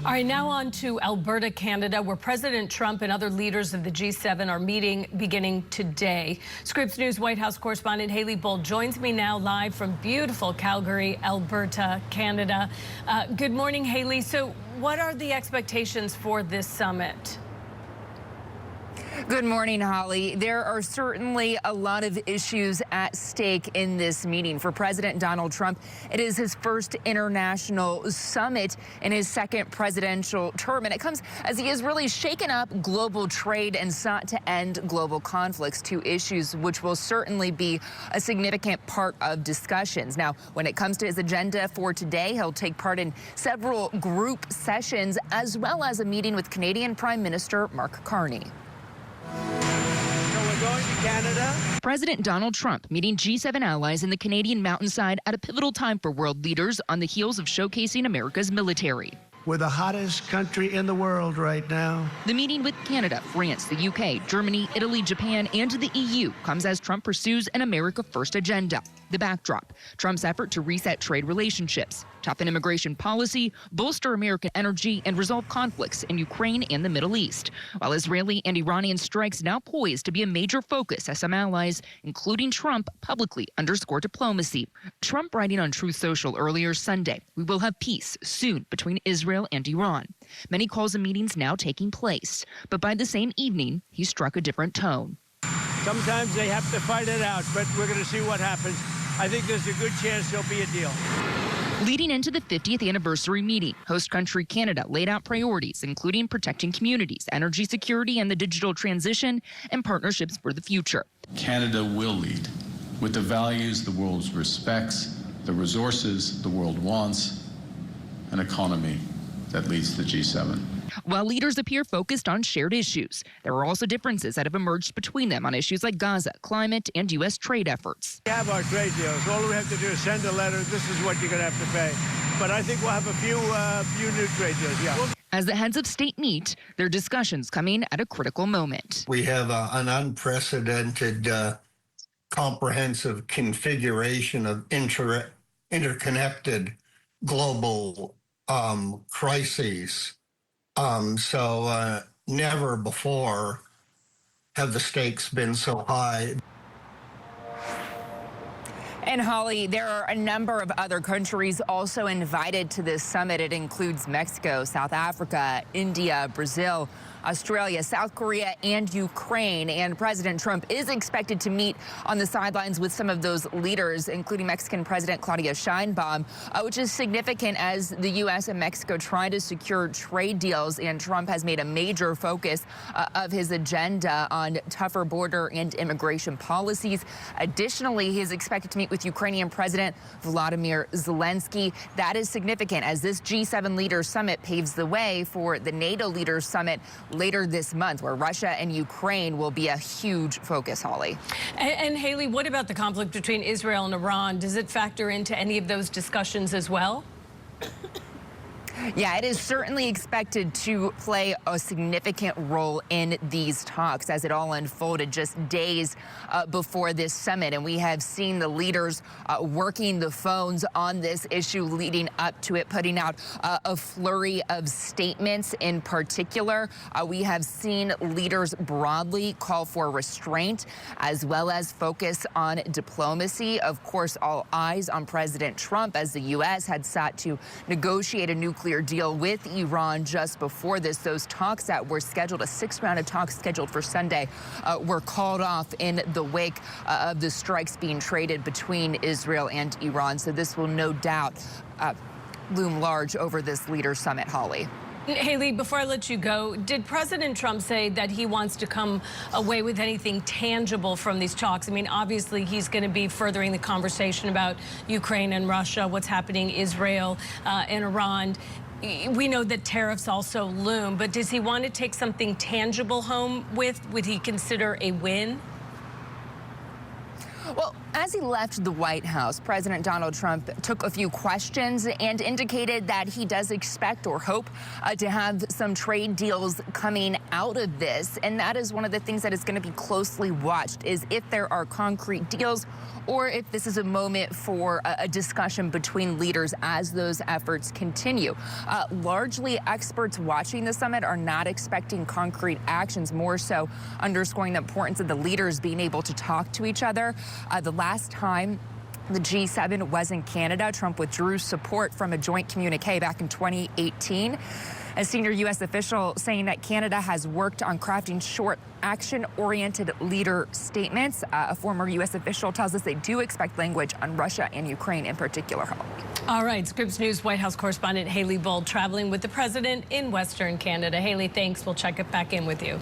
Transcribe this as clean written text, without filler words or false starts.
All right, now on to Alberta, Canada, where President Trump and other leaders of the G7 are meeting beginning today. Scripps News White House correspondent Haley Bull joins me now live from beautiful Calgary, Alberta, Canada. Good morning, Haley. So what are the expectations for this summit? Good morning, Holly. There are certainly a lot of issues at stake in this meeting. For President Donald Trump, it is his first international summit in his second presidential term, and it comes as he has really shaken up global trade and sought to end global conflicts, two issues which will certainly be a significant part of discussions. Now, when it comes to his agenda for today, he'll take part in several group sessions as well as a meeting with Canadian Prime Minister Mark Carney. Going to Canada. President Donald Trump meeting G7 allies in the Canadian mountainside at a pivotal time for world leaders on the heels of showcasing America's military. We're the hottest country in the world right now. The meeting with Canada, France, the UK, Germany, Italy, Japan, and the EU comes as Trump pursues an America First agenda. The backdrop, Trump's effort to reset trade relationships, toughen immigration policy, bolster American energy, and resolve conflicts in Ukraine and the Middle East. While Israeli and Iranian strikes now poised to be a major focus as some allies, including Trump, publicly underscore diplomacy. Trump writing on Truth Social earlier Sunday, "We will have peace soon between Israel and Iran." Many calls and meetings now taking place, but by the same evening, he struck a different tone. Sometimes they have to fight it out, but we're going to see what happens. I think there's a good chance there'll be a deal. Leading into the 50th anniversary meeting, host country Canada laid out priorities, including protecting communities, energy security and the digital transition, and partnerships for the future. Canada will lead with the values the world respects, the resources the world wants, an economy that leads the G7. While leaders appear focused on shared issues, there are also differences that have emerged between them on issues like Gaza, climate, and U.S. trade efforts. We have our trade deals. All we have to do is send a letter. This is what you're going to have to pay. But I think we'll have a few new trade deals, yeah. As the heads of state meet, their discussions coming at a critical moment. We have an unprecedented comprehensive configuration of interconnected global crises. Never before have the stakes been so high. And Holly, there are a number of other countries also invited to this summit. It includes Mexico, South Africa, India, Brazil, Australia, South Korea, and Ukraine. And President Trump is expected to meet on the sidelines with some of those leaders, including Mexican President Claudia Sheinbaum, which is significant as the U.S. and Mexico try to secure trade deals. And Trump has made a major focus of his agenda on tougher border and immigration policies. Additionally, he is expected to meet with Ukrainian President Volodymyr Zelensky. That is significant as this G7 Leaders Summit paves the way for the NATO Leaders Summit later this month, where Russia and Ukraine will be a huge focus, Holly. And Haley, what about the conflict between Israel and Iran? Does it factor into any of those discussions as well? Yeah, it is certainly expected to play a significant role in these talks as it all unfolded just days before this summit. And we have seen the leaders working the phones on this issue leading up to it, putting out a flurry of statements. In particular, we have seen leaders broadly call for restraint as well as focus on diplomacy. Of course, all eyes on President Trump as the U.S. had sought to negotiate a nuclear deal with Iran just before this. Those talks that were scheduled, a 6th round of talks scheduled for Sunday, were called off in the wake of the strikes being traded between Israel and Iran. So this will no doubt loom large over this leaders summit, Holly. Haley, before I let you go, did President Trump say that he wants to come away with anything tangible from these talks? I mean, obviously, he's going to be furthering the conversation about Ukraine and Russia, what's happening in Israel and Iran. We know that tariffs also loom, but does he want to take something tangible home with? Would he consider a win? Well, as he left the White House, President Donald Trump took a few questions and indicated that he does expect or hope to have some trade deals coming out of this. And that is one of the things that is going to be closely watched, is if there are concrete deals or if this is a moment for a discussion between leaders as those efforts continue. Largely, experts watching the summit are not expecting concrete actions, more so underscoring the importance of the leaders being able to talk to each other. The last time the G7 was in Canada, Trump withdrew support from a joint communique back in 2018. A senior U.S. official saying that Canada has worked on crafting short, action-oriented leader statements. A former U.S. official tells us they do expect language on Russia and Ukraine in particular. All right, Scripps News White House correspondent Haley Bold traveling with the president in Western Canada. Haley, thanks. We'll check it back in with you.